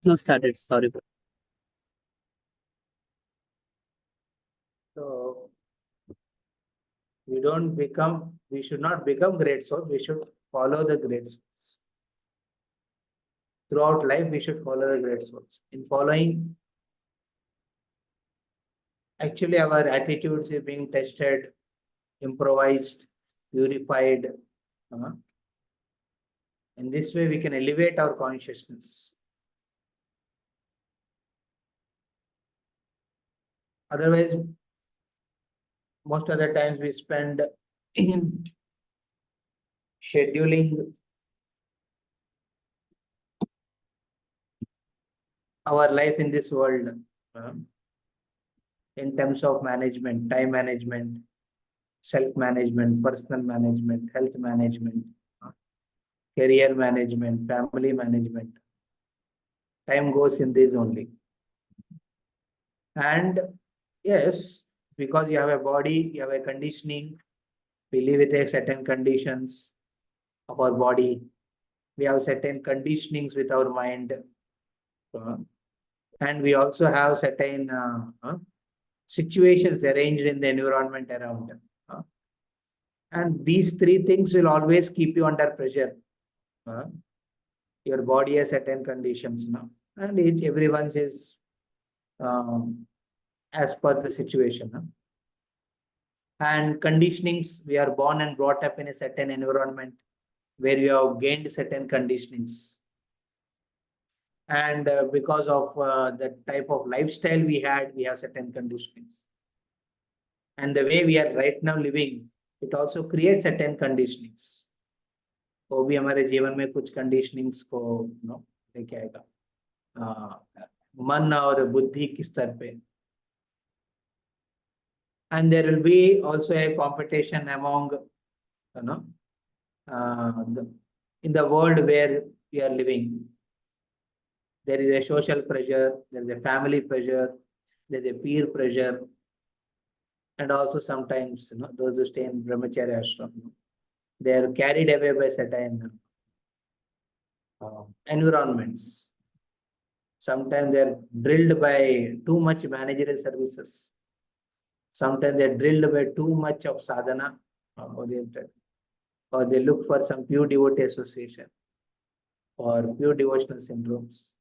No started. Sorry. So we should not become great souls, we should follow the great souls. Throughout life, we should follow the great souls. In following, actually, our attitudes is being tested, improvised, purified. In this way, we can elevate our consciousness. Otherwise, most of the times we spend in scheduling our life in this world in terms of management, time management, self-management, personal management, health management, career management, family management. Time goes in this only. And yes, because you have a body, you have a conditioning, we live with a certain conditions of our body. We have certain conditionings with our mind. And we also have certain situations arranged in the environment around. And these three things will always keep you under pressure. Your body has certain conditions now, and everyone's is as per the situation. And conditionings, we are born and brought up in a certain environment where we have gained certain conditionings. And because of the type of lifestyle we had, we have certain conditionings. And the way we are right now living, it also creates certain conditionings. वो भी हमारे जीवन में कुछ conditionings को लेके आएगा, मन और बुद्धि किस स्तर पे. And there will be also a competition among in the world where we are living. There is a social pressure, there is a family pressure, there is a peer pressure, and also sometimes those who stay in brahmacharya ashram, they are carried away by certain environments. Sometimes they are drilled by too much managerial services. Sometimes they are drilled by too much of sadhana oriented, or they look for some pure devotee association or pure devotional syndromes.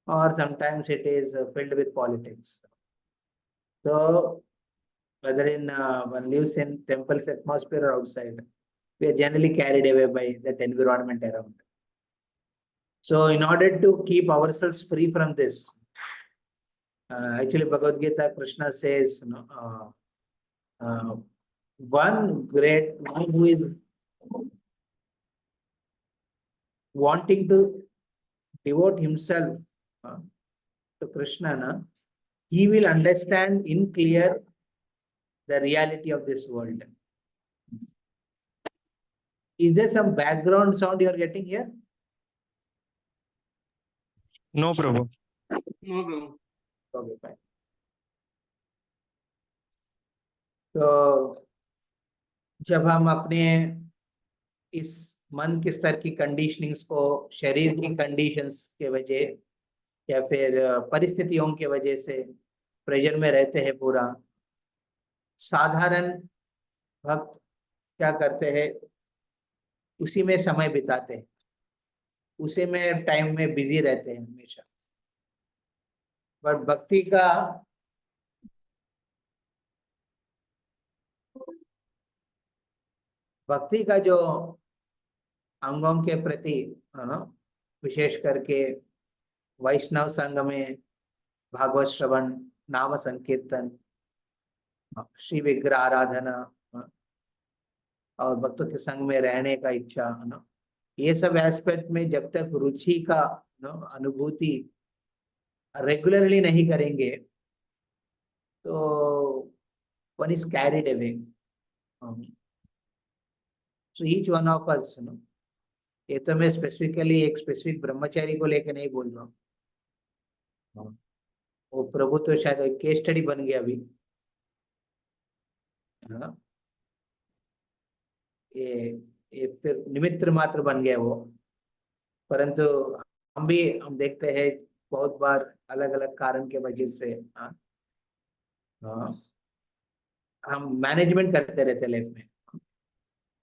Or sometimes it is filled with politics. So whether in one lives in temple's atmosphere or outside, we are generally carried away by that environment around. So in order to keep ourselves free from this, actually Bhagavad Gita, Krishna says, one who is wanting to devote himself to Krishna, he will understand in clear the reality of this world. Is there some background sound you are getting here? No, Prabhu. No, bro. Okay, fine. तो जब हम अपने इस मन के स्तर की conditionings को शरीर की कंडीशंस के वजह या फिर परिस्थितियों के वजह से प्रेशर में रहते हैं पूरा, साधारण भक्त क्या करते हैं, उसी में समय बिताते हैं, उसी में टाइम में बिजी रहते हैं हमेशा. बट भक्ति का जो अंगों के प्रति विशेष करके वैष्णव संघ में भागवत श्रवण, नाम संकीर्तन, श्री विग्रह आराधना और भक्तों के संग में रहने का इच्छा, ये सब एस्पेक्ट में जब तक रुचि का अनुभूति रेगुलरली नहीं करेंगे तो one is carried away. So each one of us, ये तो मैं स्पेसिफिकली एक स्पेसिफिक ब्रह्मचारी को लेकर नहीं बोल रहा हूँ, वो प्रभु तो शायद एक केस स्टडी बन गया अभी. ये फिर निमित्त मात्र बन गया वो, परंतु हम देखते हैं बहुत बार अलग अलग कारण के वजह से हाँ, हम मैनेजमेंट करते रहते लाइफ में।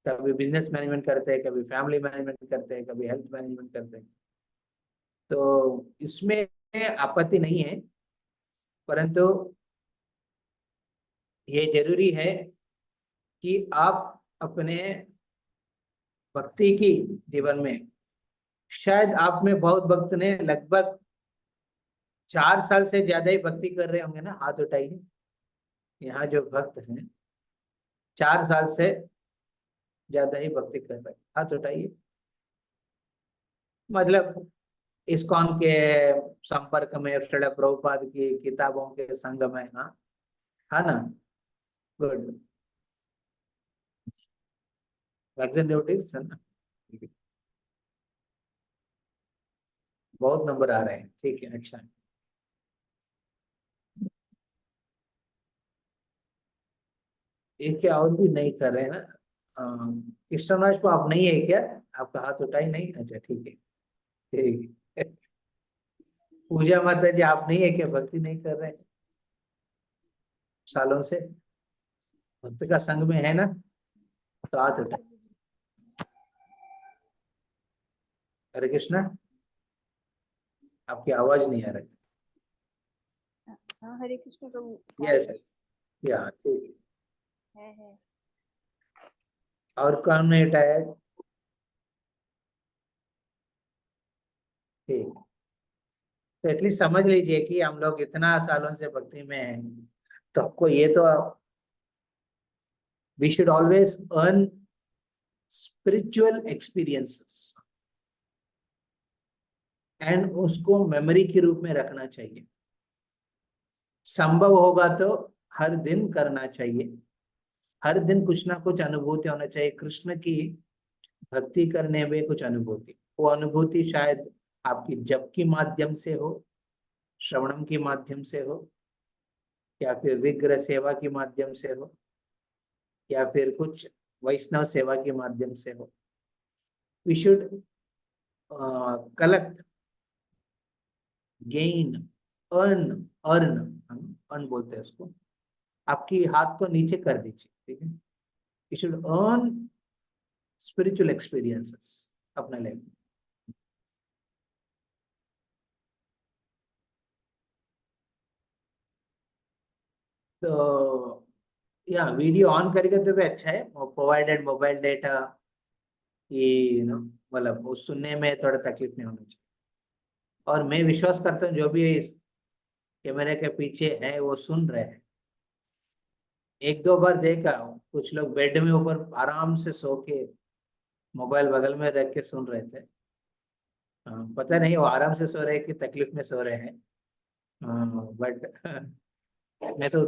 कभी बिजनेस मैनेजमेंट करते हैं, कभी फैमिली मैनेजमेंट करते हैं, कभी हेल्थ मैनेजमेंट करते हैं। तो इसमें आपत्ति नहीं है, परंतु ये जरूरी है कि आप अपने भक्ति की जीवन में, शायद आप में बहुत भक्त ने लगभग 4 साल से ज्यादा ही भक्ति कर रहे होंगे ना, हाथ उठाइए। यहाँ जो भक्त हैं 4 साल से ज्यादा ही भक्ति कर रहे हैं, हाथ उठाइए। मतलब इस्कॉन के संपर्क में, श्रील प्रभुपाद की किताबों के संग में, हाँ, है ना? गुड। वैक्सीन ड्यूटीज है ना? बहुत नंबर आ रहे हैं, ठीक है, अच्छा। एक क्या और भी नहीं कर रहे हैं ना? कृष्णराज को आप नहीं है क्या? आपका हाथ उठाई नहीं, अच्छा ठीक है, ठीक है। पूजा माता जी आप नहीं है क्या, भक्ति नहीं कर रहे सालों से? भक्त का संग में है ना, तो हाथ उठाए। हरे कृष्णा, आपकी आवाज नहीं आ रही। हाँ, हरे कृष्ण प्रभु। यस, या ठीक है। है। और कौन नहीं उठाया? ठीक। तो एटलीस्ट समझ लीजिए कि हम लोग इतना सालों से भक्ति में हैं, तो आपको ये तो, we should always earn spiritual experiences and उसको मेमोरी के रूप में रखना चाहिए। संभव होगा तो हर दिन करना चाहिए, हर दिन कुछ ना कुछ अनुभूति होना चाहिए। कृष्ण की भक्ति करने में कुछ अनुभूति, वो अनुभूति शायद आपकी जप के माध्यम से हो, श्रवणम के माध्यम से हो, या फिर विग्रह सेवा के माध्यम से हो, या फिर कुछ वैष्णव सेवा के माध्यम से हो। We should collect, gain, earn, earn, earn बोलते हैं उसको। आपकी हाथ को नीचे कर दीजिए, ठीक है? You should earn spiritual experiences अपने लाइफ में। तो या वीडियो ऑन करके तो भी अच्छा है, प्रोवाइडेड मोबाइल डेटा ये मतलब वो सुनने में थोड़ा तकलीफ नहीं होना चाहिए। और मैं विश्वास करता हूँ जो भी इस कैमरे के पीछे है वो सुन रहे हैं। एक दो बार देखा, कुछ लोग बेड में ऊपर आराम से सो के मोबाइल बगल में रख के सुन रहे थे। पता नहीं वो आराम से सो रहे हैं कि तकलीफ में सो रहे हैं, बट मैं तो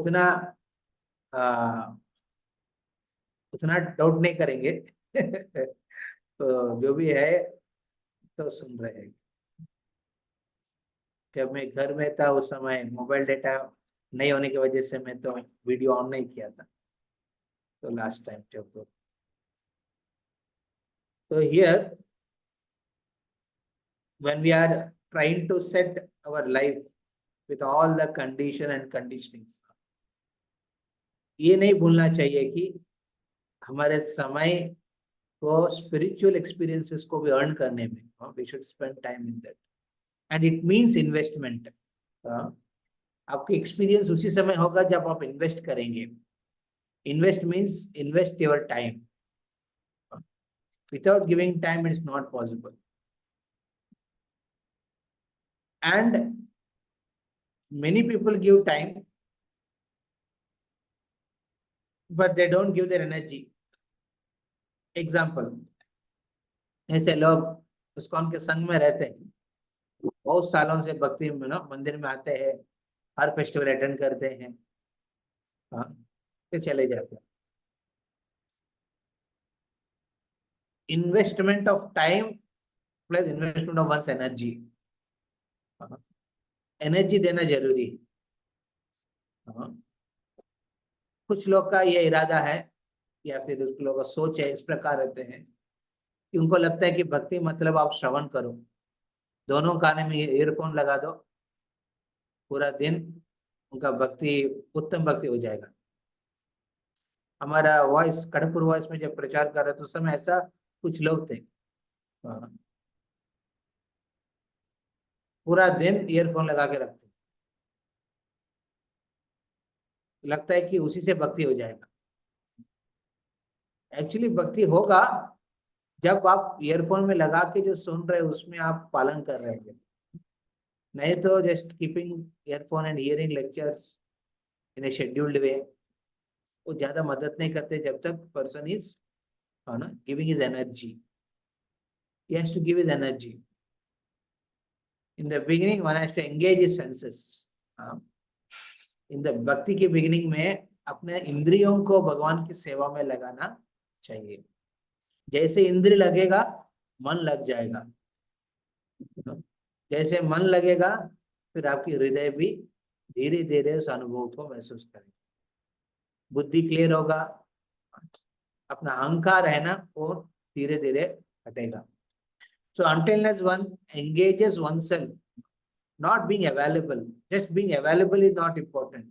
आ, उतना डाउट नहीं करेंगे। तो जो भी है तो सुन रहे हैं। जब मैं घर में था उस समय मोबाइल डेटा नहीं होने की वजह से मैं तो वीडियो ऑन नहीं किया था, तो लास्ट टाइम जब तो here when we are trying to set our life with all the condition and conditionings, ये नहीं भूलना चाहिए कि हमारे समय को स्पिरिचुअल एक्सपीरियंसेस को भी अर्न करने में we should spend time in that, and it means investment. आपकी एक्सपीरियंस उसी समय होगा जब आप इन्वेस्ट करेंगे। Invest means invest your time, without giving time it is not possible. And many people give time, but they don't give their energy. Example, ऐसे लोग ISKCON के संग में रहते हैं, बहुत सालों से भक्ति में ना मंदिर में आते हैं, हर फेस्टिवल अटेंड करते हैं, हाँ, फिर चले जाते हैं। Investment of time plus investment of one's energy, energy देना जरूरी है। कुछ लोग का ये इरादा है या फिर कुछ लोगों का सोच है, इस प्रकार रहते हैं कि उनको लगता है कि भक्ति मतलब आप श्रवण करो, दोनों काने में ईयरफोन लगा दो, पूरा दिन उनका भक्ति, उत्तम भक्ति हो जाएगा। हमारा वॉइस, खड़गपुर वॉइस में जब प्रचार कर रहे थे उस समय ऐसा कुछ लोग थे, हाँ, पूरा दिन ईयरफोन लगा के रखते, लगता है कि उसी से भक्ति हो जाएगा। एक्चुअली भक्ति होगा जब आप ईयरफोन में लगा के जो सुन रहे हैं उसमें आप पालन कर रहे हैं, नहीं तो just keeping earphone and hearing lectures in a scheduled way, वो ज्यादा मदद नहीं करते जब तक person is giving his energy. He has to give his energy. In the beginning one has to engage his senses. In the bhakti के beginning में अपने इंद्रियों को भगवान की सेवा में लगाना चाहिए। जैसे इंद्रिय लगेगा मन लग जाएगा, जैसे मन लगेगा फिर आपकी हृदय भी धीरे धीरे उस अनुभव को महसूस करेगा, बुद्धि क्लियर होगा, अपना अहंकार है ना वो धीरे धीरे हटेगा। So untilness one engages oneself, not being available. Just being available is not important.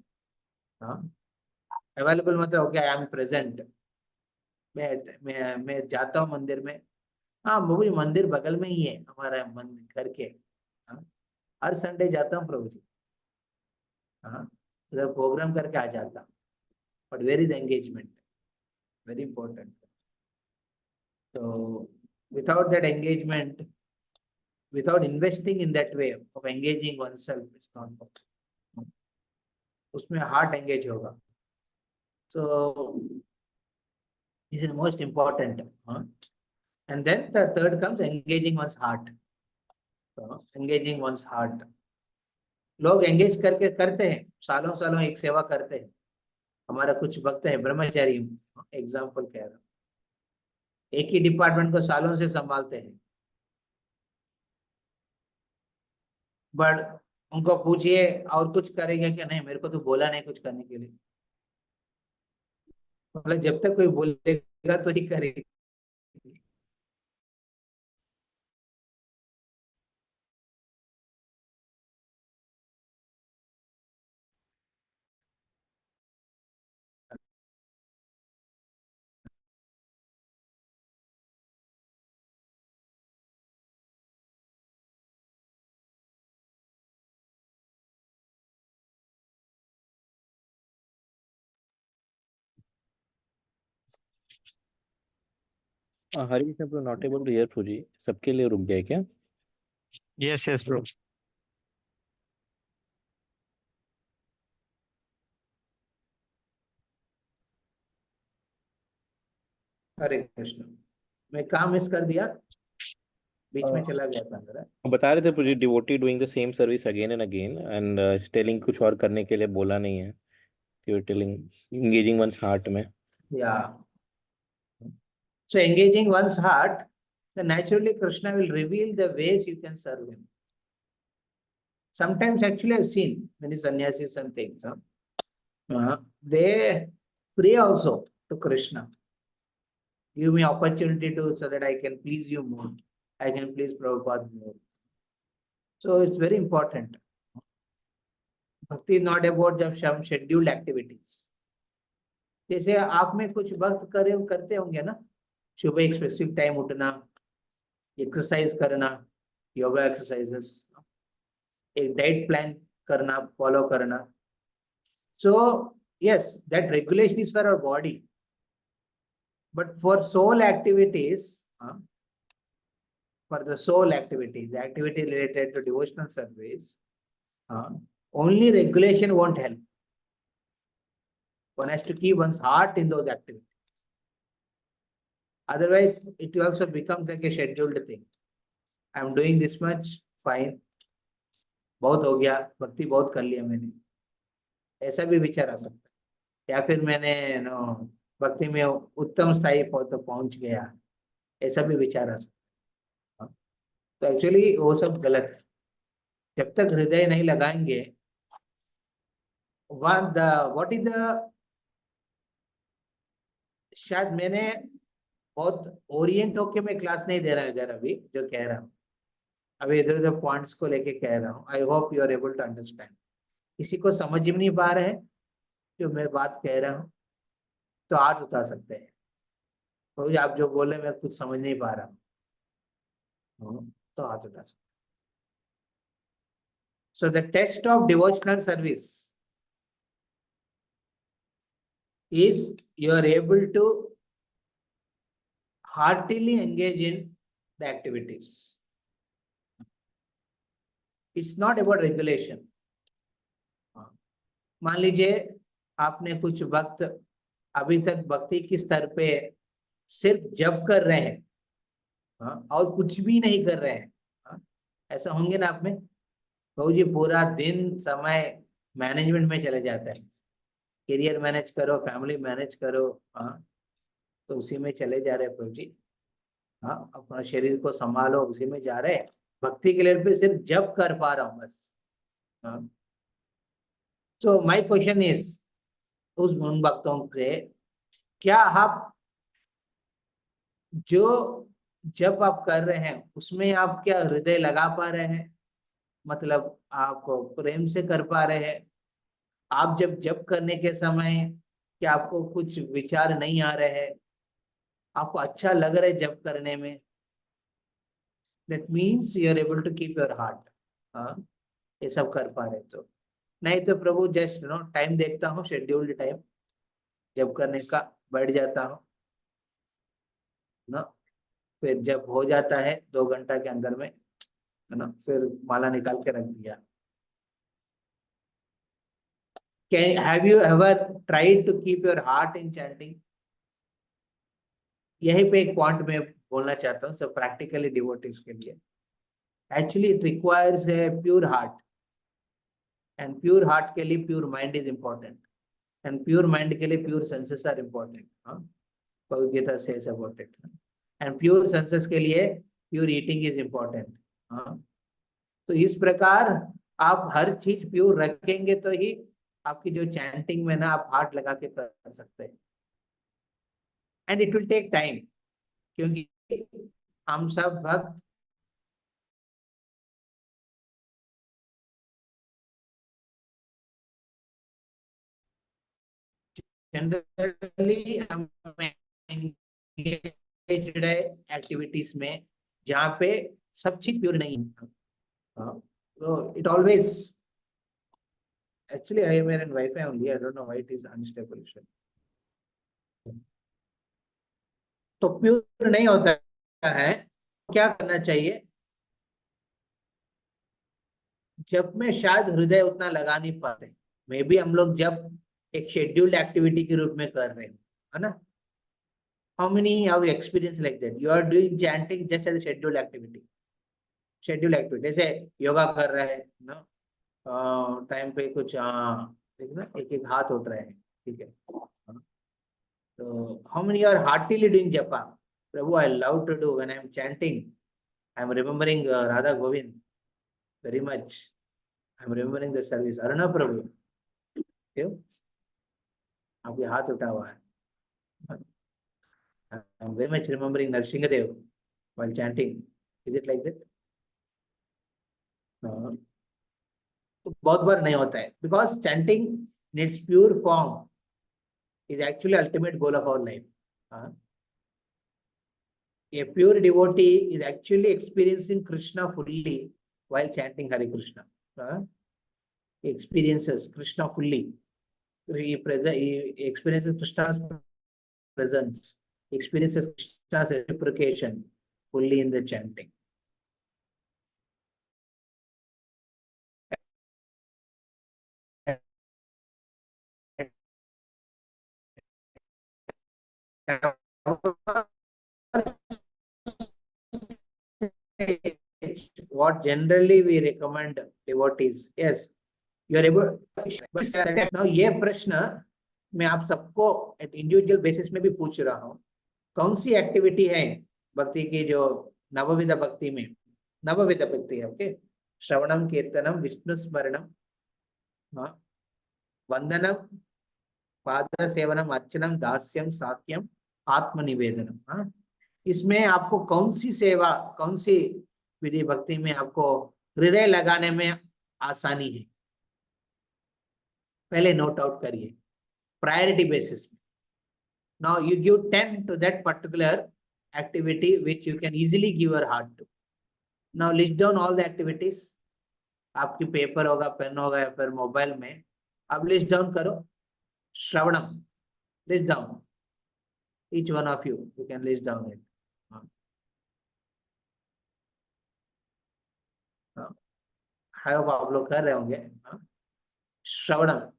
Available मतलब okay, I am present. मैं जाता हूँ मंदिर में, हाँ वो भी मंदिर बगल में ही है हमारा मंदिर घर के, हर संडे जाता हूँ प्रभु जी, हाँ तो प्रोग्राम करके आ जाता हूँ, but where is engagement, very important. तो without that engagement, without investing in that way of engaging oneself, it's not possible. उसमें heart engage होगा, so this is most important. And then the third comes engaging one's heart. So, engaging one's heart. लोग engage करके करते हैं, सालों सालों एक सेवा करते हैं। हमारा कुछ भक्त है ब्रह्मचारी, एग्जाम्पल कह रहा हूँ, एक ही डिपार्टमेंट को सालों से संभालते हैं, बट उनको पूछिए और कुछ करेंगे क्या? नहीं, मेरे को तो बोला नहीं कुछ करने के लिए। मतलब जब तक कोई बोलेगा तो ही करेगा। Hari Krishna bro, not able to hear फूजी, सबके लिए रुक गया है क्या? Yes, bro. हरे कृष्ण, मैं काम मिस कर दिया, बीच में चला गया था मेरा। बता रहे थे पूजी, devotee doing the same service again and again and telling कुछ और करने के लिए बोला नहीं है, you are telling engaging one's heart में। या so engaging one's heart, then naturally Krishna will reveal the ways you can serve him. Sometimes actually I've seen many sannyasis and things, they pray also to Krishna, give me opportunity to, so that I can please you more, I can please Prabhupada more. So it's very important. Bhakti is not about just some scheduled activities. जैसे आप में कुछ भक्त करते होंगे ना, सुबह एक स्पेसिफिक टाइम उठना, एक्सरसाइज करना, योगा एक्सरसाइजेस, एक डाइट प्लान करना, फॉलो करना। So yes, that regulation is for our body, but for soul activities, for the soul activities, the activity related to devotional service, only regulation won't help. One has to keep one's heart in those activities. Otherwise, it also becomes like a scheduled thing. I am doing this much, fine. बहुत हो गया, भक्ति बहुत कर लिया मैंने, ऐसा भी विचार आ सकता है। या फिर मैंने भक्ति में उत्तम स्थायी तो पहुंच गया, ऐसा भी विचार आ सकता है। तो एक्चुअली वो सब गलत है। जब तक हृदय नहीं लगाएंगे, व्हाट इज द, शायद मैंने बहुत ओरिएंट होके मैं क्लास नहीं दे रहा हूँ इधर अभी जो कह रहा हूँ, अभी इधर उधर पॉइंट्स को लेके कह रहा हूँ। I hope you are able to understand. किसी को समझ में नहीं पा रहे हैं जो मैं बात कह रहा हूँ तो हाथ उठा सकते हैं। तो आप जो बोले मैं कुछ समझ नहीं पा रहा हूँ तो हाथ उठा सकते। So the test of devotional service is you are able to heartily engage in the activities. It's not about regulation. मान लीजिए आपने कुछ वक्त अभी तक भक्ति के स्तर पे सिर्फ जप कर रहे हैं, और कुछ भी नहीं कर रहे हैं, ऐसा होंगे ना आप में? बहू जी पूरा दिन समय मैनेजमेंट में चले जाता है, करियर मैनेज करो, फैमिली मैनेज करो, तो उसी में चले जा रहे प्रभु जी। अपना शरीर को संभालो, उसी में जा रहे। भक्ति के लेवल पे सिर्फ जप कर पा रहा हूँ बस। सो माय क्वेश्चन इज उन भक्तों से, क्या आप जो जब आप कर रहे हैं उसमें आप क्या हृदय लगा पा रहे हैं? मतलब आप प्रेम से कर पा रहे हैं? आप जब करने के समय क्या आपको कुछ विचार नहीं आ रहे हैं? आपको अच्छा लग रहा है जब करने में? That means you are able to keep your heart. ये सब कर पा रहे तो। नहीं तो प्रभु जस्ट टाइम देखता हूँ, शेड्यूल्ड टाइम जब करने का बैठ जाता हूँ ना, फिर जब हो जाता है 2 घंटा के अंदर में, है ना, फिर माला निकाल के रख दिया। Have you ever tried to keep your heart in chanting? यहीं पे एक पॉइंट में बोलना चाहता हूँ सब प्रैक्टिकली डिवोटीज के लिए। Actually it requires a pure heart, and pure heart के लिए pure mind is important, and pure mind के लिए pure senses are important. Bhagavad Gita says about it. And pure senses के लिए प्योर ईटिंग इज इम्पोर्टेंट। तो इस प्रकार आप हर चीज प्योर रखेंगे तो ही आपकी जो चैंटिंग में ना आप हार्ट लगा के कर सकते हैं। And it will take time, क्योंकि हम सब भक्त जनरली हम एक्टिविटीज में जहाँ पे सब चीज प्योर नहीं है। तो it always actually I am in wifi only, I don't know why it is unstable. तो प्योर नहीं होता है, क्या करना चाहिए? जब में शायद हृदय उतना लगा नहीं पाते, मे बी हम लोग जब एक शेड्यूल्ड एक्टिविटी के रूप में कर रहे हैं, है ना? How many have experience like that? You are doing chanting just as scheduled activity. Scheduled activity जैसे योगा कर रहे हैं ना, टाइम पे कुछ देखना एक एक हाथ उठ रहे हैं, ठीक है? तो how many are heartily doing japa? Prabhu I love to do when I am chanting, I am remembering Radha Govind very much. I'm remembering the service. Aruna Prabhu, क्यों आपके हाथ उठा हुआ है? I'm very much remembering Narsinga Dev while chanting. Is it like that? No. तो बहुत बार नहीं होता है, because chanting in its pure form is actually ultimate goal of our life. A pure devotee is actually experiencing Krishna fully while chanting Hare Krishna. He experiences Krishna fully. He experiences Krishna's presence. He experiences Krishna's reciprocation fully in the chanting. What generally we recommend devotees, yes, you are able. Now ये प्रश्न मैं आप सबको individual basis में भी पूछ रहा हूँ, कौन सी एक्टिविटी है भक्ति की जो नवविध भक्ति में, नवविध भक्ति है, ओके? श्रवणम, कीर्तनम, विष्णु स्मरणम, वंदनम, पाद सेवनम, अर्चनम, दास्यम, साक्यम, आत्मनिवेदनम। इसमें आपको कौन सी सेवा, कौन सी विधि भक्ति में आपको हृदय लगाने में आसानी है, पहले नोट आउट करिए प्रायोरिटी बेसिस में. Now you give 10 to that particular activity which you can easily give your heart to. Now list down all the activities. आपकी पेपर होगा, पेन होगा या फिर मोबाइल में, अब लिस्ट डाउन करो. श्रवणम, list down. Each one of you can list down it. I hope आप लोग कर रहे होंगे. श्रवणम,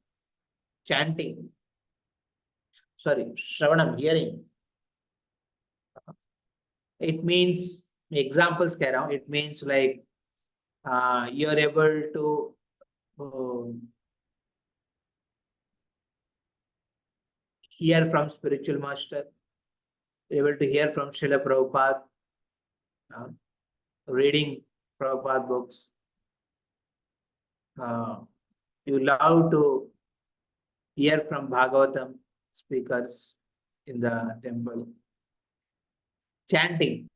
chanting. Sorry, Shravanam, hearing. It means, examples कह रहा हूँ, it means like you are able to hear from spiritual master, able to hear from Srila Prabhupada, reading Prabhupada books. You love to hear from Bhagavatam speakers in the temple. Chanting.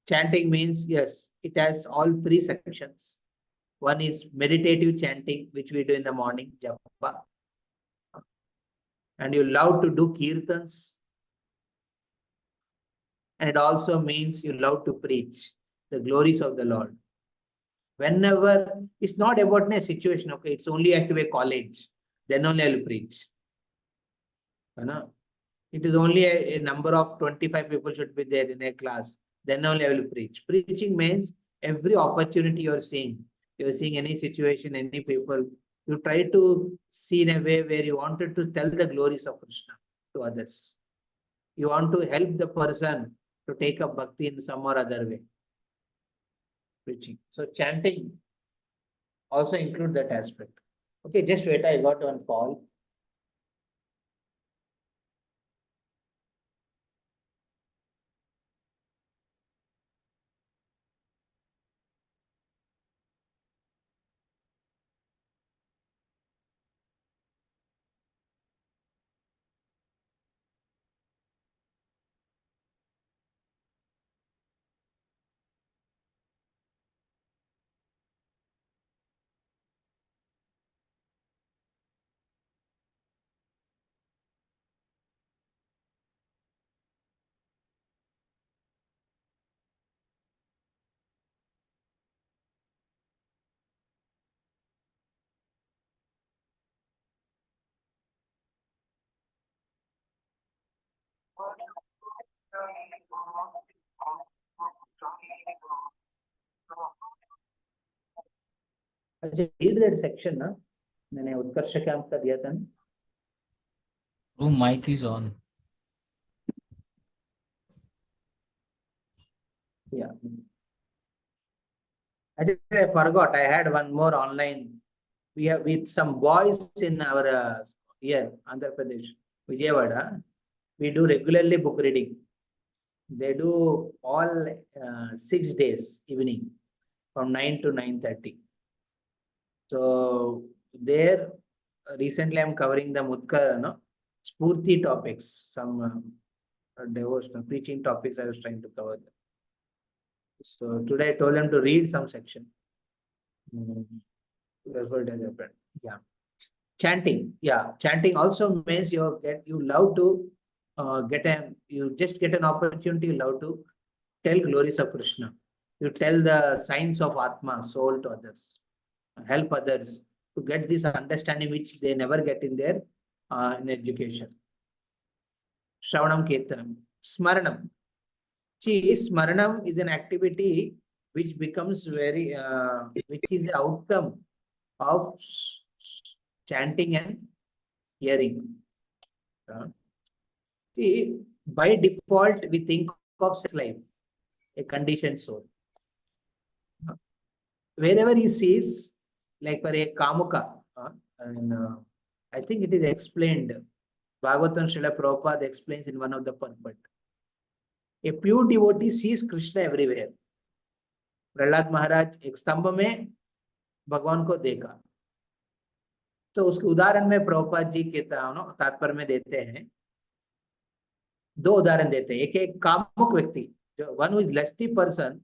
Chanting means, yes, it has all three sections. One is meditative chanting, which we do in the morning, japa. And you love to do kirtans. And it also means you love to preach the glories of the Lord. Whenever, it's not about a situation, okay, it's only has to be a college, then only I will preach. It is only a number of 25 people should be there in a class, then only I will preach. Preaching means every opportunity you're seeing any situation, any people, you try to see in a way where you wanted to tell the glories of Krishna to others. You want to help the person to take up bhakti in some or other way. Preaching. So chanting also include that aspect. Okay, just wait, I got one call. अच्छा, read that section ना, मैंने उत्कर्ष camp का दिया था ना. Room mic is on. Yeah. I forgot. I had one more online. We have with some boys in our here, Andhra Pradesh, Vijayawada. We do regularly book reading. They do all 6 days evening from 9 to 9:30. So there, recently I'm covering the Mutkar, Spurti topics, some devotional preaching topics I was trying to cover. So today I told them to read some section. Yeah. Chanting. Yeah. Chanting also means you love to you just get an opportunity, you love to tell glories of Krishna. You tell the signs of Atma, soul to others. Help others to get this understanding which they never get in their in education. Shravanam Kirtanam. Smaranam. See, Smaranam is an activity which becomes very, which is the outcome of chanting and hearing. See, by default, we think of sex life, a conditioned soul. Wherever he sees, like for a Kamuka, and I think it is explained, Bhagavatam Srila Prabhupada explains in one of the purport. A pure devotee sees Krishna everywhere. Prahlad महाराज एक स्तंभ में भगवान को देखा. तो उसके उदाहरण में प्रभुपाद जी के तात्पर्य में देते हैं, 2 उदाहरण देते हैं. एक कामुक व्यक्ति, जो one who is lusty person,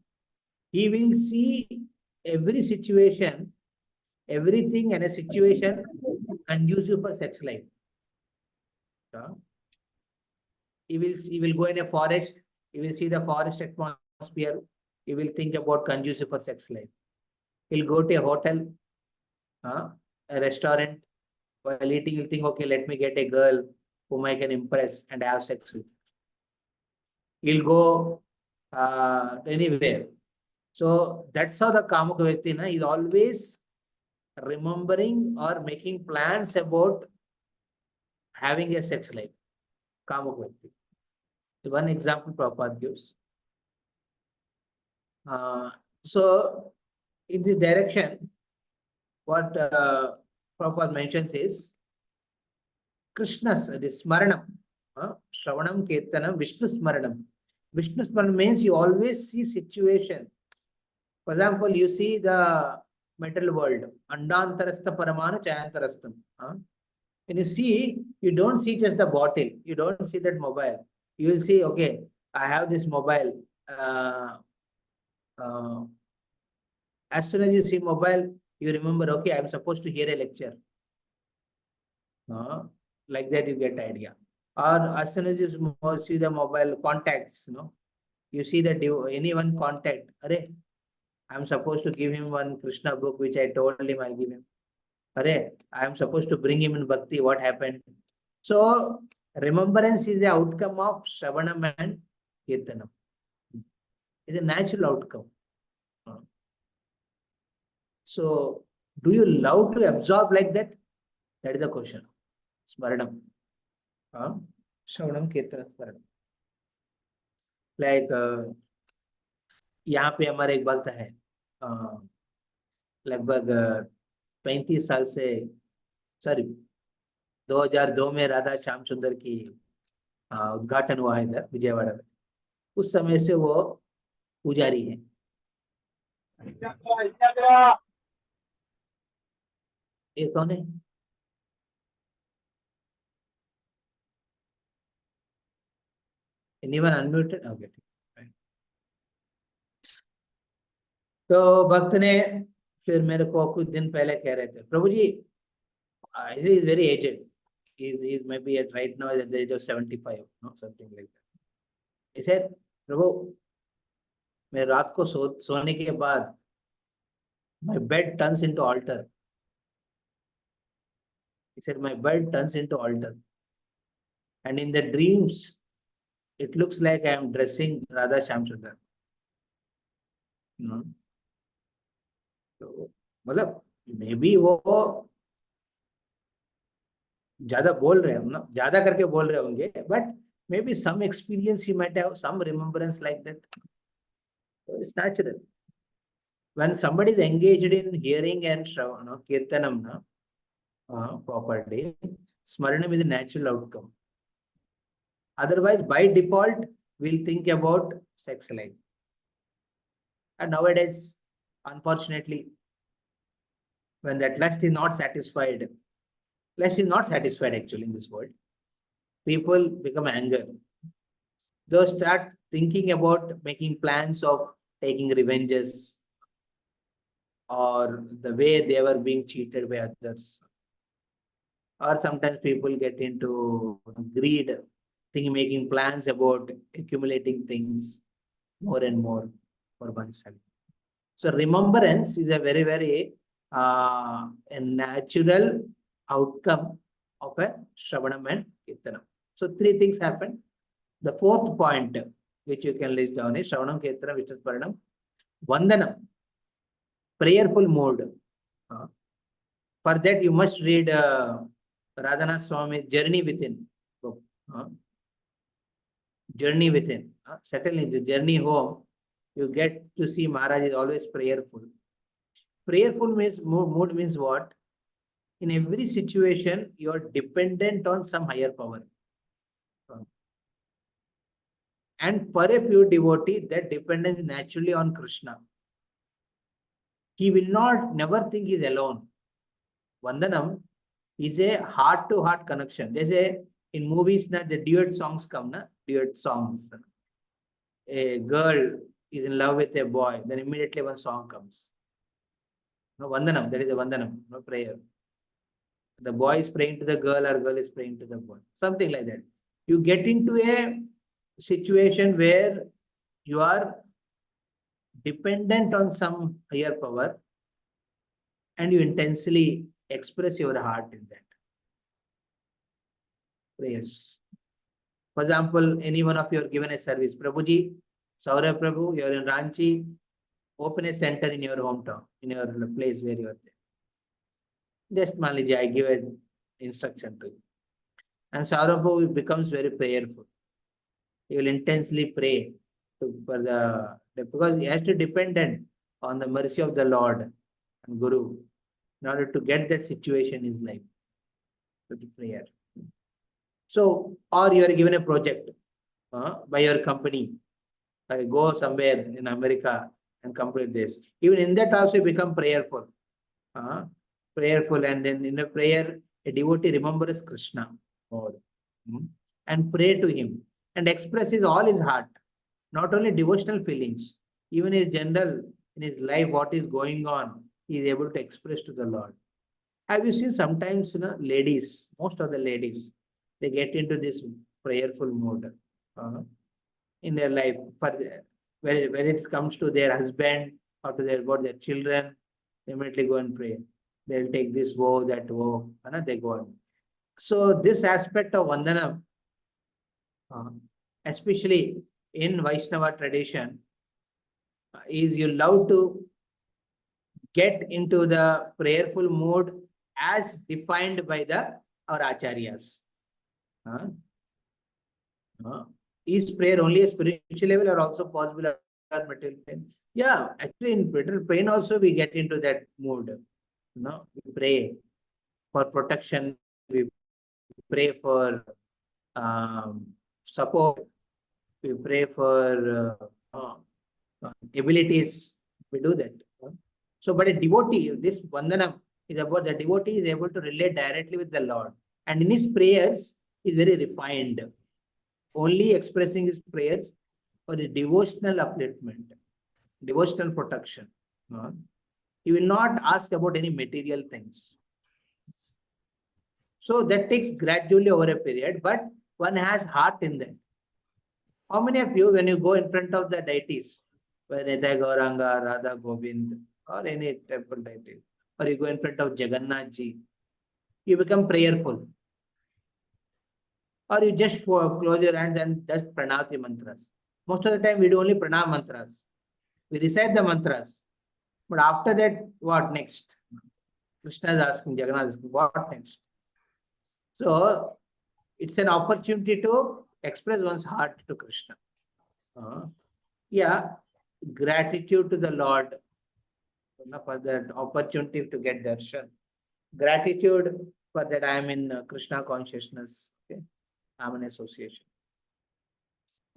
he will see every situation, everything and a situation conducive for sex life. He will go in a forest, he will see the forest atmosphere, he will think about conducive for sex life. He'll go to a hotel, a restaurant, while eating, he'll think, okay, let me get a girl whom I can impress and have sex with. He'll go anywhere. So that's how the Kamuka Vyakti is always remembering or making plans about having a sex life. Kamuka Vyakti. One example Prabhupada gives. So in this direction, what Prabhupada mentions is Krishna's, this Smaranam, Shravanam, Kirtanam, Vishnu Smaranam. Vishnu Smaranam means you always see situation. For example, you see the material world, Andantarastha Paramanu Chayantarastham. When you see, you don't see just the bottle, you don't see that mobile. You will see, okay, I have this mobile. As soon as you see mobile, you remember, okay, I'm supposed to hear a lecture. Like that, you get idea. Or as soon as you see the mobile contacts, you see that anyone contact, Arey, I'm supposed to give him one Krishna book, which I told him I'll give him. Arey, I'm supposed to bring him in Bhakti, what happened? So, remembrance is the outcome of Shravanam and Kirtanam. It's a natural outcome. So, do you love to absorb like that? That is the question. Smaranam. Shravanam, Kirtanam, Smaranam. Like, यहाँ पे हमारे एक भक्त है, लगभग 35 साल से, sorry 2002 में राधा श्याम सुंदर की उद्घाटन हुआ है इधर विजयवाड़ा में. उस समय से वो पुजारी है. ये कौन है? Anyone unmuted? Okay. तो भक्त ने फिर मेरे को कुछ दिन पहले कह रहे थे, प्रभु जी, he is very aged. He is maybe at right now at the age of 75, something like that. He said, प्रभु, मैं रात को सोने के बाद my bed turns into altar. He said, my bed turns into altar. And in the dreams, it looks like I am dressing Radha Shamsundar. तो मतलब may be वो ज्यादा बोल रहे हो ना, ज्यादा करके बोल रहे होंगे, but may be some experience he might have, some remembrance like that. So it's natural. When somebody is engaged in hearing and kirtanam properly, smaranam is a natural outcome. Otherwise, by default, we'll think about sex life. And nowadays, unfortunately, when that lust is not satisfied actually in this world, people become angry. They start thinking about making plans of taking revenges, or the way they were being cheated by others. Or sometimes people get into greed, making plans about accumulating things more and more for oneself. So remembrance is a very, very a natural outcome of a Shravanam and Kirtanam. So three things happen. The fourth point, which you can list down, is Shravanam, Kirtanam, Vishnu Smaranam. Vandanam, prayerful mode. For that, you must read Radhanath Swami's Journey Within book. Journey Within. Certainly, the journey home, you get to see Maharaj is always prayerful. Prayerful means mood means what? In every situation, you are dependent on some higher power. And for a pure devotee, that dependence is naturally on Krishna. He will never think he is alone. Vandanam is a heart-to-heart connection. There's in movies, the duet songs come, duet songs. A girl is in love with a boy, then immediately one song comes. No, Vandanam, there is a Vandanam, no prayer. The boy is praying to the girl or girl is praying to the boy. Something like that. You get into a situation where you are dependent on some higher power and you intensely express your heart in that. Prayers. For example, any one of you are given a service. Prabhuji, Saurabh Prabhu, you are in Ranchi, open a center in your hometown, in your place where you are there. Just Maliji, I give an instruction to you. And Saurabh Prabhu becomes very prayerful. He will intensely pray for because he has to dependent on the mercy of the Lord and Guru in order to get that situation in his life. With prayer. So, or you are given a project by your company. Go somewhere in America and complete this. Even in that also you become prayerful. Prayerful, and then in a prayer, a devotee remembers Krishna more and pray to him and expresses all his heart, not only devotional feelings, even his general in his life, what is going on, he is able to express to the Lord. Have you seen sometimes, ladies, most of the ladies, they get into this prayerful mode in their life. When it comes to their husband or to their children, they immediately go and pray. They'll take this woe, that woe, they go on. So this aspect of Vandana, especially in Vaishnava tradition, is you love to get into the prayerful mode as defined by our acharyas. Is prayer only a spiritual level or also possible at material plane? Yeah, actually in material plane also we get into that mood. We pray for protection, we pray for support, we pray for abilities, we do that. So, but a devotee, this Vandanam is about the devotee is able to relate directly with the Lord. And in his prayers, is very refined. Only expressing his prayers for the devotional upliftment, devotional protection. He will not ask about any material things. So that takes gradually over a period, but one has heart in that. How many of you, when you go in front of the deities, whether it's Gauranga, Radha Govind, or any temple deity, or you go in front of Jagannath Ji, you become prayerful. Or you just close your hands and just pranati mantras. Most of the time we do only pranam mantras. We recite the mantras. But after that, what next? Krishna is asking, Jagannath is asking, what next? So it's an opportunity to express one's heart to Krishna. Gratitude to the Lord for that opportunity to get darshan. Gratitude for that I am in Krishna consciousness. Okay? I am an association.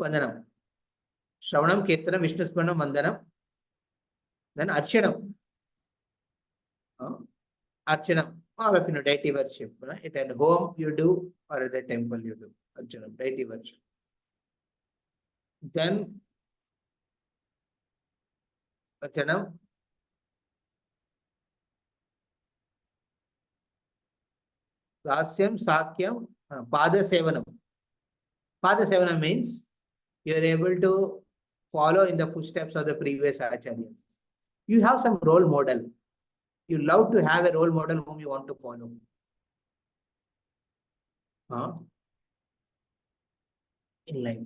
Vandanam. Shravanam, Kirtanam, Vishnu Smaranam, Vandanam. Then Archanam. Archanam. All of you know, deity worship. It at home you do or at the temple you do. Archanam, deity worship. Then Archanam. Dasyam, Sakyam, Pada Sevanam. Pada Sevanam means you are able to follow in the footsteps of the previous acharyas. You have some role model. You love to have a role model whom you want to follow. In life.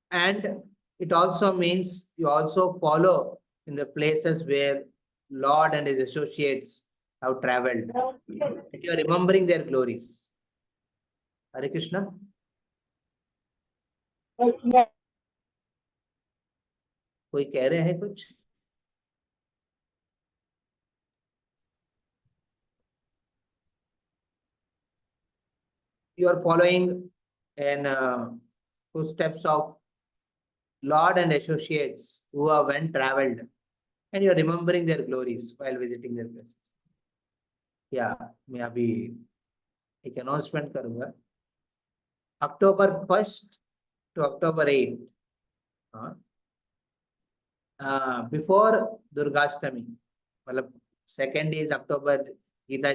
And it also means you also follow in the places where Lord and his associates have traveled. You are remembering their glories. Hare Krishna. कोई कह रहे हैं कुछ? You are following in footsteps of Lord and associates who have went traveled, and you are remembering their glories while visiting their places. Yeah, मैं अभी एक announcement करूँगा. October 1st to October 8th. Before Durgashtami, मतलब second is October गीता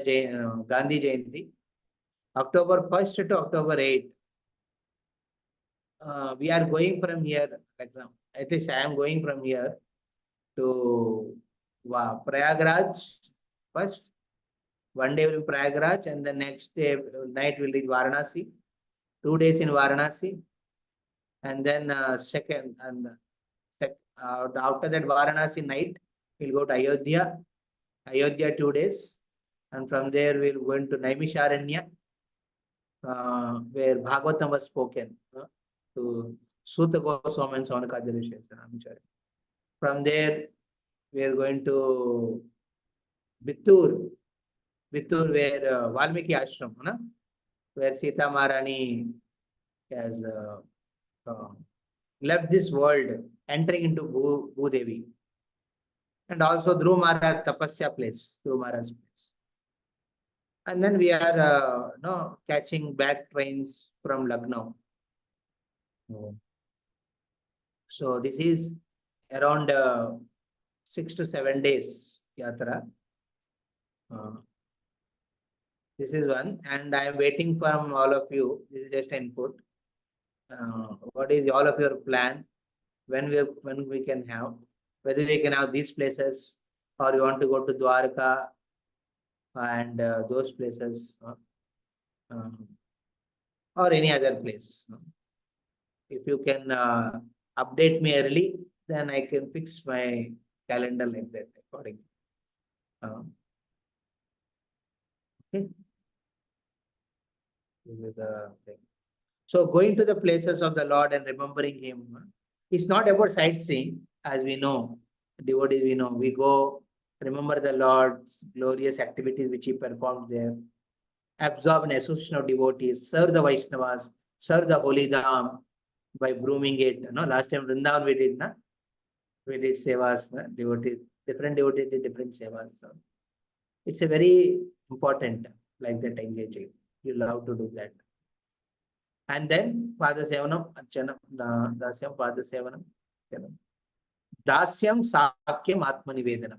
Gandhi Jayanti, October 1st to October 8th. We are going from here, like now, at least I am going from here to Prayagraj first. One day will be Prayagraj, and the next day night will reach Varanasi. 2 days in Varanasi, and then second and after that Varanasi night we'll go to Ayodhya. Ayodhya 2 days, and from there we'll go into Naimisharanya, where Bhagavatam was spoken to Suta Goswami and Saunaka Rinpoche. From there, we are going to Bittur, where Valmiki Ashram, where Sita Maharani has left this world, entering into Bhudevi. And also Dhruv Maharaj Tapasya place, Dhruv Maharaj's place. And then we are catching back trains from Lucknow. So this is around 6 to 7 days yatra. This is one, and I am waiting from all of you. This is just input. What is all of your plan? When we can have, whether we can have these places, or you want to go to Dwarka and those places, or any other place. If you can update me early, then I can fix my calendar like that accordingly. Okay. This is the thing. So going to the places of the Lord and remembering Him, it's not about sightseeing, as we know, devotees we know. We go remember the Lord's glorious activities which He performed there, absorb an association of devotees, serve the Vaishnavas, serve the holy Dham by brooming it. Last time Vrindavan we did sevas, devotees, different devotees did different sevas. So it's a very important, like that, engaging. You love to do that. And then Pada Sevanam, Archanam, Dasyam, Pada Sevanam, Dasyam, Sakyam, Atma Nivedanam.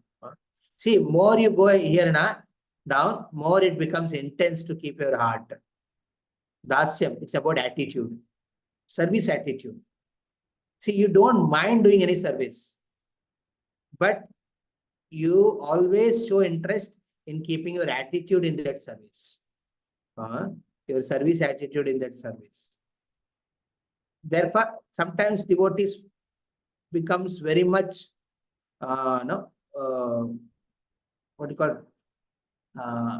See, more you go here down, more it becomes intense to keep your heart. Dasyam, it's about attitude, service attitude. See, you don't mind doing any service, but you always show interest in keeping your attitude in that service. Your service attitude in that service. Therefore, sometimes devotees becomes very much, what do you call,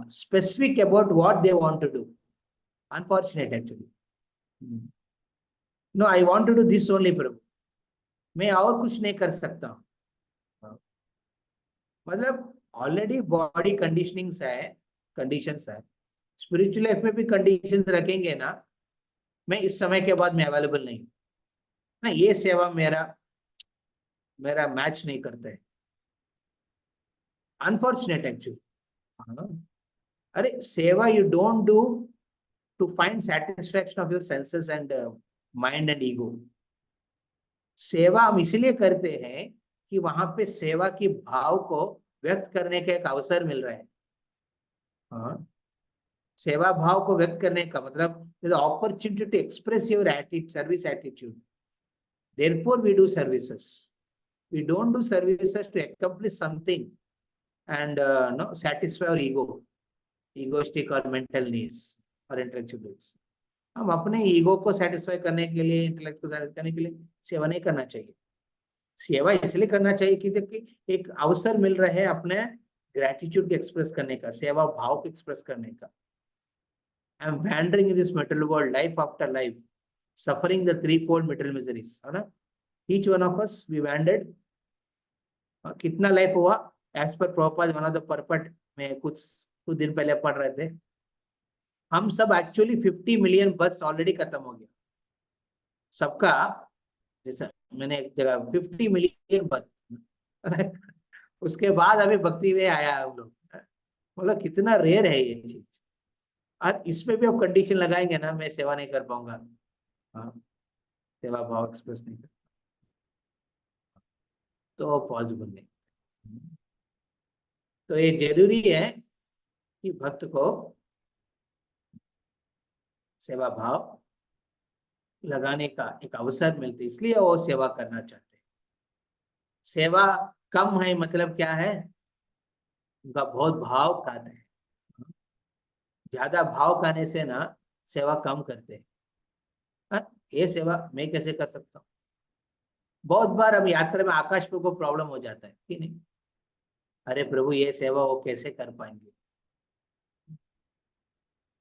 specific about what they want to do. Unfortunate, actually. No, I want to do this only, Prabhu. मैं और कुछ नहीं कर सकता हूँ. मतलब already body conditionings है, spiritual life में भी कंडीशंस रखेंगे ना. मैं इस समय के बाद मैं अवेलेबल नहीं ना, ये सेवा मेरा मैच नहीं करता है. Unfortunate actually. अरे seva you don't do to find satisfaction of your senses and mind and ego. Seva हम इसलिए करते हैं कि वहां पे सेवा की भाव को व्यक्त करने का एक अवसर मिल रहा है. सेवा भाव को व्यक्त करने का मतलब the opportunity to express your attitude, service attitude. Therefore, we do services. We don't do services to accomplish something and satisfy our ego, egoistic or mental needs or intellectual needs. हम अपने ईगो को satisfy करने के लिए, intellect को satisfy करने के लिए सेवा नहीं करना चाहिए. सेवा इसलिए करना चाहिए कि एक अवसर मिल रहा है अपने ग्रेटिट्यूड को एक्सप्रेस करने का, सेवा भाव को एक्सप्रेस करने का. I am wandering in this material world, life after life, suffering the threefold material miseries. Each one of us, we wandered. कितना लाइफ हुआ? As per Prabhupada, one of the purport में कुछ दिन पहले पढ़ रहे थे. हम सब एक्चुअली 50 मिलियन बर्थ ऑलरेडी खत्म हो गया सबका. जैसा मैंने एक जगह 50 मिलियन बर्थ उसके बाद अभी भक्ति में आया हम लोग. मतलब कितना रेयर है ये चीज. और इसमें भी आप कंडीशन लगाएंगे ना, मैं सेवा नहीं कर पाऊंगा, सेवा भाव एक्सप्रेस नहीं कर. तो पॉसिबल नहीं। तो ये जरूरी है कि भक्त को सेवा भाव लगाने का एक अवसर मिलते, इसलिए वो सेवा करना चाहते हैं। सेवा कम है मतलब क्या है, उनका बहुत भाव खाते हैं। ज्यादा भाव खाने से ना सेवा कम करते हैं। ये सेवा मैं कैसे कर सकता हूँ। बहुत बार अब यात्रा में आकाश पे को प्रॉब्लम हो जाता है कि नहीं, अरे प्रभु ये सेवा वो कैसे कर पाएंगे।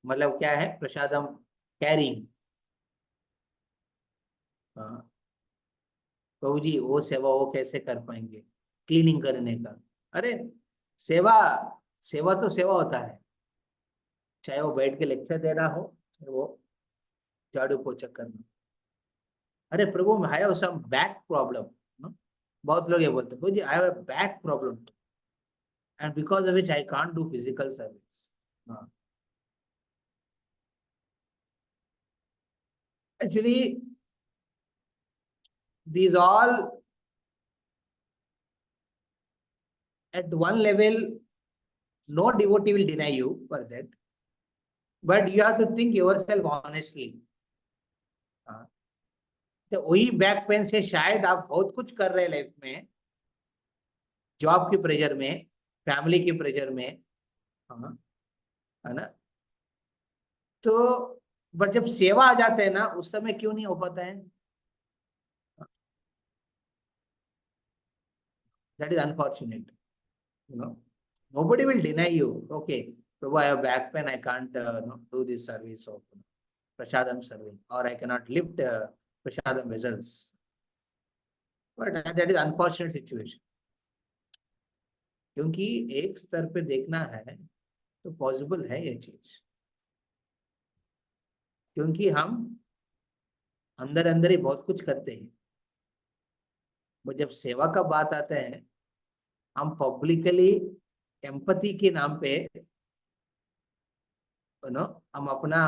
मतलब क्या है, प्रसादम कैरिंग, प्रभु जी वो सेवा वो कैसे कर पाएंगे, क्लीनिंग करने का। अरे सेवा, सेवा तो सेवा होता है, चाहे वो बैठ के लेक्चर दे रहा हो, चाहे वो झाड़ू पोछा करना। अरे प्रभु I have some back problem, बहुत लोग ये बोलते हैं जी I have a back problem and because of which I can't do physical service. Actually these all at one level, no devotee will deny you for that, but you have to think yourself honestly. तो वही back pain से शायद आप बहुत कुछ कर रहे हैं लाइफ में, जॉब की प्रेशर में, फैमिली की प्रेशर में, है ना। तो बट जब सेवा आ जाते हैं ना उस समय क्यों नहीं हो पाता है, that is unfortunate, you know. Nobody will deny you, okay Prabhu, I have back pain, I can't do this service of prasadam serving, or I cannot lift prasadam vessels, but that is unfortunate situation. क्योंकि एक स्तर पे देखना है तो possible है ये चीज, क्योंकि हम अंदर अंदर ही बहुत कुछ करते हैं, वो जब सेवा का बात आता है हम पब्लिकली एम्पैथी के नाम पे हम अपना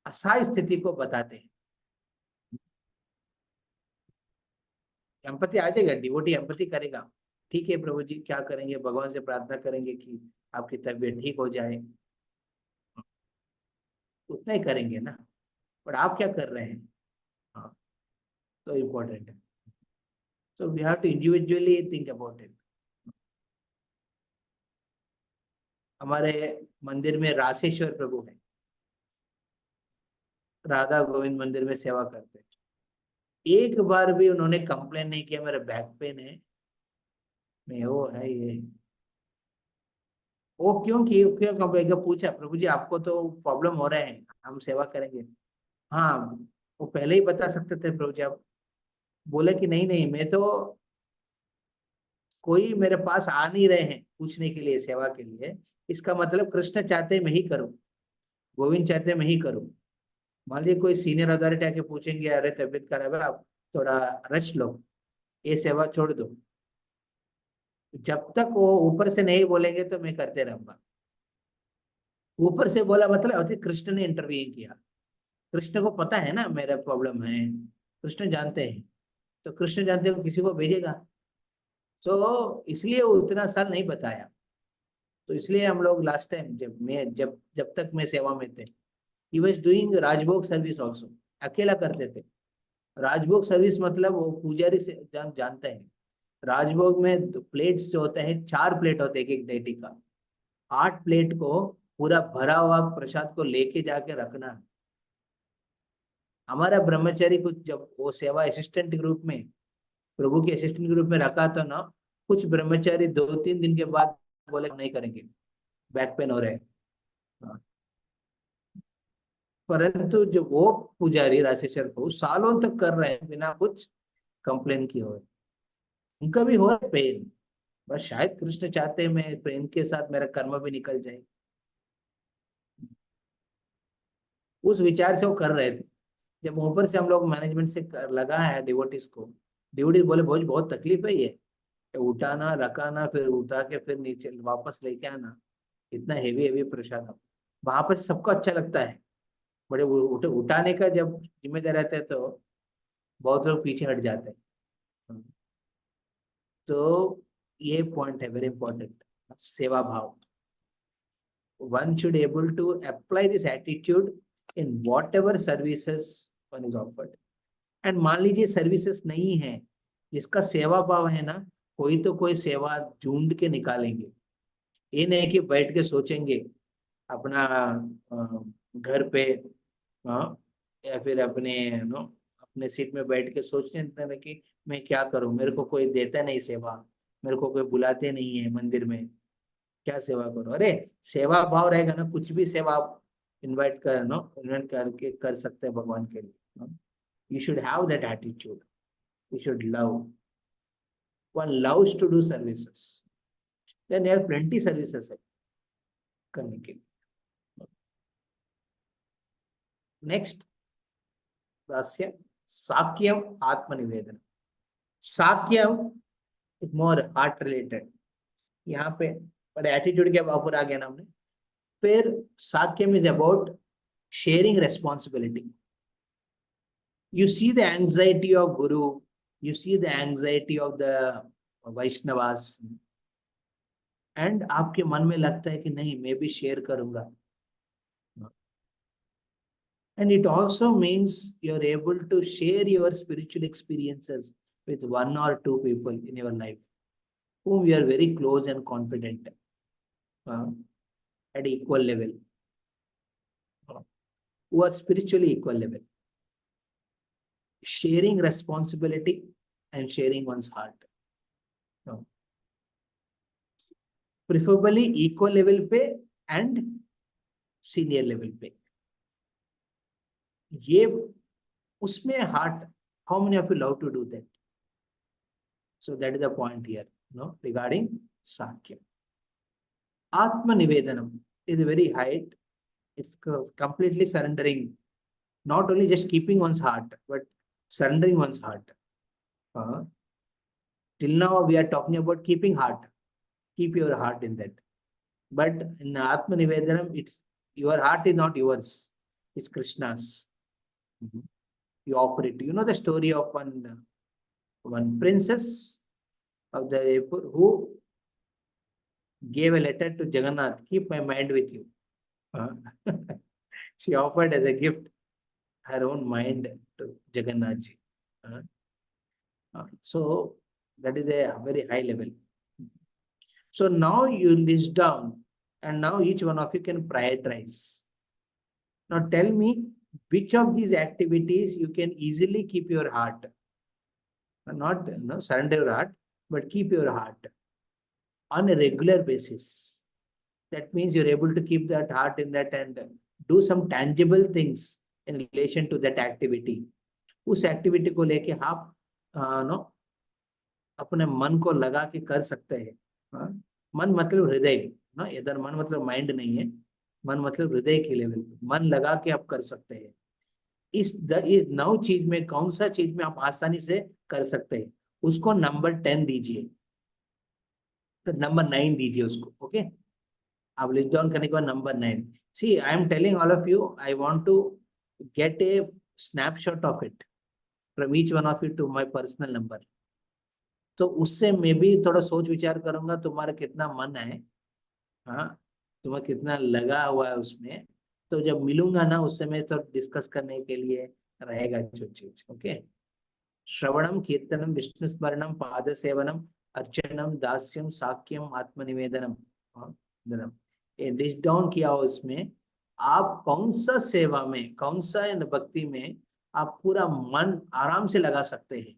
असहाय स्थिति को बताते हैं। एम्पैथी आ जाएगा, डिवोटी एम्पैथी करेगा, ठीक है प्रभु जी क्या करेंगे, भगवान से प्रार्थना करेंगे कि आपकी तबीयत ठीक हो जाए, उतना ही करेंगे ना, पर आप क्या कर रहे हैं, हाँ तो इम्पोर्टेंट है। So we have to individually think about it. हमारे मंदिर में रासेश्वर प्रभु है, राधा गोविंद मंदिर में सेवा करते हैं, एक बार भी उन्होंने कंप्लेन नहीं किया मेरा बैक पेन है, मैं वो है ये वो क्यों कंप्लेन किया, पूछा प्रभु जी आपको तो प्रॉब्लम हो रहे हैं, हम सेवा करेंगे। हाँ वो पहले ही बता सकते थे प्रभु जी, आप बोले कि नहीं नहीं मैं तो, कोई मेरे पास आ नहीं रहे हैं पूछने के लिए सेवा के लिए, इसका मतलब कृष्ण चाहते मैं ही करूं, गोविंद चाहते मैं ही करूं। मान लीजिए कोई सीनियर अथॉरिटी आके पूछेंगे अरे तबीयत खराब है आप थोड़ा रेस्ट लो, ये सेवा छोड़ दो, जब तक वो ऊपर से नहीं बोलेंगे तो मैं करते रहूंगा। ऊपर से बोला मतलब कृष्ण ने इंटरव्यू किया, कृष्ण को पता है ना मेरा प्रॉब्लम है, कृष्ण जानते हैं, तो कृष्ण जानते हो किसी को भेजेगा, तो इसलिए वो उतना साल नहीं बताया। तो इसलिए हम लोग लास्ट टाइम जब तक मैं सेवा में थे, he was doing rajbhog service also, अकेला करते थे। राजभोग सर्विस मतलब वो पुजारी से जानते हैं, राजभोग में प्लेट्स जो होते हैं 4 प्लेट होते हैं एक डेटी का, 8 प्लेट को पूरा भरा हुआ प्रसाद को लेके जाके रखना। हमारा ब्रह्मचारी कुछ जब वो सेवा असिस्टेंट ग्रुप में, प्रभु के असिस्टेंट ग्रुप में रखा तो ना, कुछ ब्रह्मचारी 2-3 दिन के बाद बोले नहीं करेंगे, बैक पेन हो रहे हैं। परंतु जो वो पुजारी राशेश्वर को सालों तक कर रहे हैं बिना कुछ कंप्लेन किए हुए, उनका भी हो रहा है पेन, बस शायद कृष्ण चाहते हैं मैं पेन के साथ मेरा कर्म भी निकल जाए, उस विचार से वो कर रहे थे। जब ऊपर से हम लोग मैनेजमेंट से लगा है डिवोटीज को, डिवोटीज बोले बहुत तकलीफ है ये, उठाना रखाना फिर उठा के फिर नीचे वापस लेके आना, इतना हेवी प्रसाद। वहां पर सबको अच्छा लगता है, बड़े उठाने का जब जिम्मेदार रहता है तो बहुत लोग पीछे हट जाते हैं। तो ये पॉइंट है वेरी इंपॉर्टेंट, सेवा भाव. One should able to apply this attitude in whatever services one is offered. And मान लीजिए सर्विसेज नहीं है, जिसका सेवा भाव है ना, कोई तो कोई सेवा ढूंढ के निकालेंगे. ये नहीं कि बैठ के सोचेंगे अपना घर पे, या फिर अपने अपने सीट में बैठ के सोचने हैं कि मैं क्या करूं, मेरे को कोई देता नहीं सेवा, मेरे को कोई बुलाते नहीं है मंदिर में, क्या सेवा करो. अरे सेवा भाव रहेगा ना, कुछ भी सेवा आप इन्वाइट करके कर सकते हैं भगवान के लिए. You should have that attitude. You should love. One loves to do services. Then there are plenty services है करने के लिए. नेक्स्ट दास्य साक्यम आत्मनिवेदन. साक्यम इज मोर हार्ट रिलेटेड. यहाँ पे पर एटीट्यूड के ऊपर आ गया ना हमने. फिर साक्यम is about sharing responsibility. You see the anxiety of Guru, you see the anxiety of the Vaishnavas, and आपके मन में लगता है कि नहीं मैं भी शेयर करूंगा. And it also means you are able to share your spiritual experiences with one or two people in your life whom you are very close and confident at equal level, who are spiritually equal level. Sharing responsibility and sharing one's heart. No. Preferably equal level पे and senior level पे. ये उसमें heart, how many of you love to do that? So that is the point here, no, regarding Sakya. Atma Nivedanam is very high. It's completely surrendering, not only just keeping one's heart, but surrendering one's heart. Till now we are talking about keeping heart. Keep your heart in that. But in Atma Nivedanam, it's your heart is not yours. It's Krishna's. You offer it. You know the story of one princess of the Jaipur who gave a letter to Jagannath. Keep my mind with you. She offered as a gift her own mind to Jagannath ji. So that is a very high level. So now you list down, and now each one of you can prioritize. Now tell me which of these activities you can easily keep your heart. Not surrender your heart, but keep your heart on a regular basis. That means you're able to keep that heart in that and do some tangible things in relation to that activity. उस activity को लेके आप अपने मन को लगा के कर सकते हैं. मन मतलब हृदय ना, इधर मन मतलब माइंड नहीं है, मन मतलब हृदय के लेवल, मन लगा के आप कर सकते हैं. इस 9 चीज में कौन सा चीज में आप आसानी से कर सकते हैं, उसको नंबर 10 दीजिए, तो नंबर 9 दीजिए उसको. ओके, आप लिस्ट डाउन करने के बाद number 9. See I am telling all of you, I want to get a snapshot of it from each one of you to my personal number. तो उससे मैं भी थोड़ा सोच विचार करूंगा तुम्हारा कितना मन है, तुम्हें कितना लगा हुआ है उसमें. तो जब मिलूंगा ना उससे मैं तो डिस्कस करने के लिए रहेगा जो चीज. ओके, श्रवणम कीर्तनम विष्णु स्मरणम पाद सेवनम अर्चनम दास्यम साक्यम आत्मनिवेदनम. ये लिस्ट डाउन किया हो इसमें आप कौन सा सेवा में, कौन सा भक्ति में आप पूरा मन आराम से लगा सकते हैं,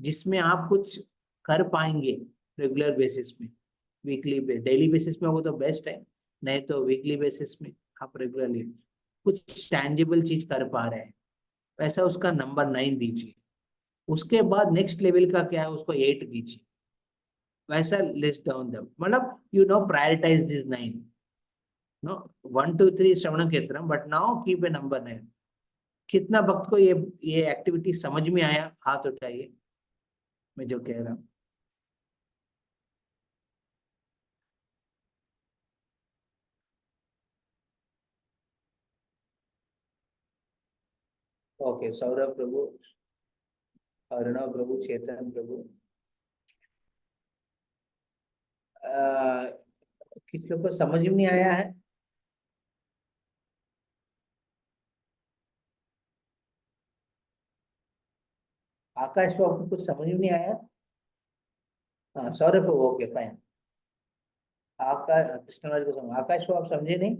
जिसमें आप कुछ कर पाएंगे रेगुलर बेसिस में. वीकली डेली बेसिस में वो तो बेस्ट है, नहीं तो वीकली बेसिस में आप रेगुलरली कुछ टैंजिबल चीज कर पा रहे हैं, वैसा उसका नंबर 9 दीजिए. उसके बाद नेक्स्ट लेवल का क्या है उसको 8 दीजिए. वैसा लिस्ट डाउन दम, मतलब प्रायोरिटाइज दिस 9. 1 2 3 श्रवण कीर्तनम, but now keep a number 9. कितना भक्त को ये एक्टिविटी समझ में आया, हाथ उठाइए मैं जो कह रहा हूँ. ओके, सौरभ प्रभु, अर्णव प्रभु, चेतन प्रभु, किसी को समझ में नहीं आया है? आकाश को आपको कुछ समझ में नहीं आया? हाँ, सौरभ को ओके फाइन। आकाश, कृष्णराज को समझ, आकाश को आप समझे नहीं?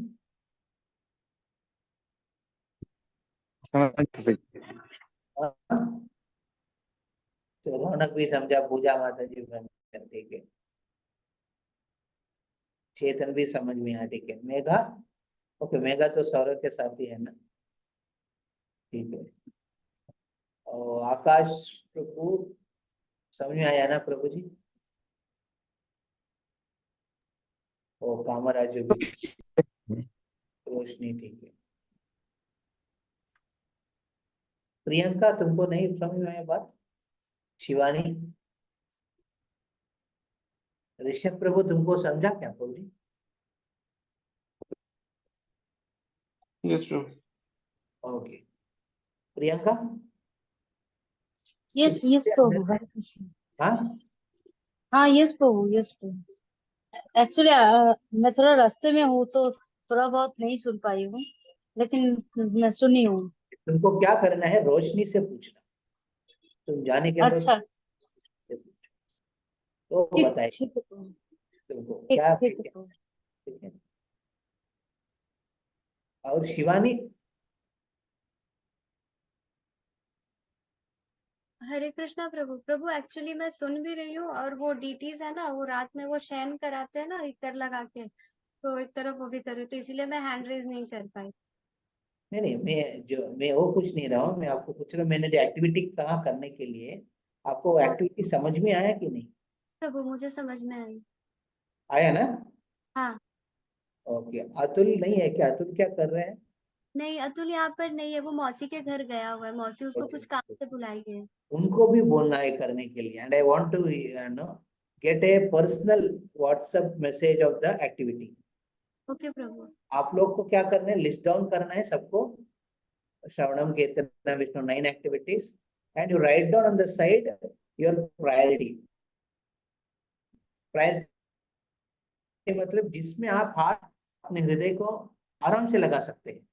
हाँ? तो रौनक भी समझा, पूजा माता जी भी समझा, ठीक है। चेतन भी समझ में आया, ठीक है। मेघा, ओके, मेघा तो सौरभ के साथ ही है ना, ठीक है। और आकाश, प्रभु समझ में आया ना प्रभु जी? और कामराजू भी, रोशनी, ठीक है। प्रियंका, तुमको नहीं समझ में आया बात? शिवानी, ऋषभ प्रभु, तुमको समझा क्या प्रभु जी? Yes, bro. Okay. Priyanka, Yes, yes, Prabhu. Hare Krishna. हाँ, हाँ, yes, Prabhu, yes, Prabhu. Actually, मैं थोड़ा रास्ते में हूँ तो थोड़ा बहुत नहीं सुन पाई हूँ, लेकिन मैं सुनी हूँ। तुमको क्या करना है, रोशनी से पूछना। तुम जाने के बाद अच्छा, से पूछो, तो ठीक बताए ठीक है Prabhu, तुमको ठीक क्या ठीक है ठीक Prabhu. है। और शिवानी, हरे कृष्णा प्रभु। प्रभु एक्चुअली मैं सुन भी रही हूँ, और वो डीटीज है ना, वो रात में वो शयन कराते हैं ना इतर लगा के, तो एक तरफ वो भी कर रही हूँ, तो इसीलिए मैं हैंड रेज नहीं कर पाई। नहीं, मैं वो पूछ नहीं रहा हूँ, मैं आपको पूछ रहा हूँ, मैंने जो एक्टिविटी कहा करने के लिए, आपको एक्टिविटी समझ में आया कि नहीं? प्रभु मुझे समझ में आई। आया ना? हाँ। ओके। अतुल नहीं है क्या? अतुल क्या कर रहे हैं? नहीं, अतुल यहाँ पर नहीं है, वो मौसी के घर गया हुआ है, मौसी उसको ओके, कुछ काम से बुलाई है। उनको भी बोलना है करने के लिए, and I want to know get a personal WhatsApp message of the activity. Okay प्रभु। आप लोग को क्या करना है, लिस्ट डाउन करना है सबको, श्रवणम कीर्तनम Vishnu 9 activities, and you write down on the side your priority. Priority मतलब जिसमें आप हाथ अपने हृदय को आराम से लगा सकते हैं।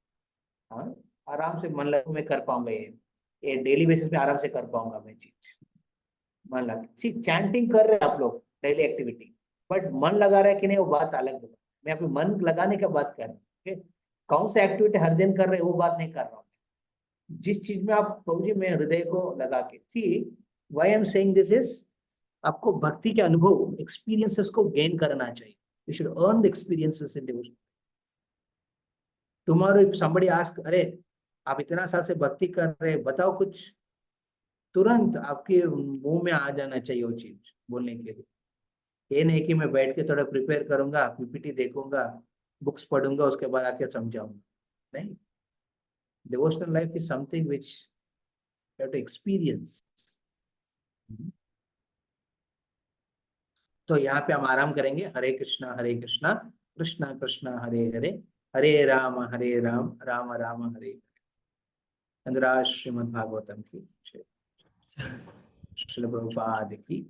हाँ, आराम से मन लगा, मैं कर पाऊंगा ये डेली बेसिस पे आराम से कर पाऊंगा मैं चीज, मन लगा। सी चैंटिंग कर रहे हैं आप लोग डेली एक्टिविटी, बट मन लगा रहा है कि नहीं वो बात अलग है। मैं अपने मन लगाने का बात कर रहा हूँ, okay? कौन सा एक्टिविटी हर दिन कर रहे हैं वो बात नहीं कर रहा हूँ। जिस चीज में आप प्रभु जी मैं हृदय को लगा के थी, why I am saying this is, आपको भक्ति के अनुभव एक्सपीरियंसेस को गेन करना चाहिए। You should earn the experiences in devotion. Tomorrow if somebody ask, अरे आप इतना साल से भक्ति कर रहे हैं, बताओ कुछ, तुरंत आपके मुंह में आ जाना चाहिए वो चीज बोलने के लिए। ये नहीं कि मैं बैठ के थोड़ा प्रिपेयर करूंगा, पीपीटी देखूंगा, बुक्स पढ़ूंगा, उसके बाद आके समझाऊंगा। नहीं, devotional life is something which you have to experience. तो यहाँ पे हम आराम करेंगे। हरे कृष्णा कृष्णा कृष्णा हरे हरे, हरे राम राम राम हरे। अनुराग श्रीमद् भागवतम की जय। श्रील प्रभुपाद की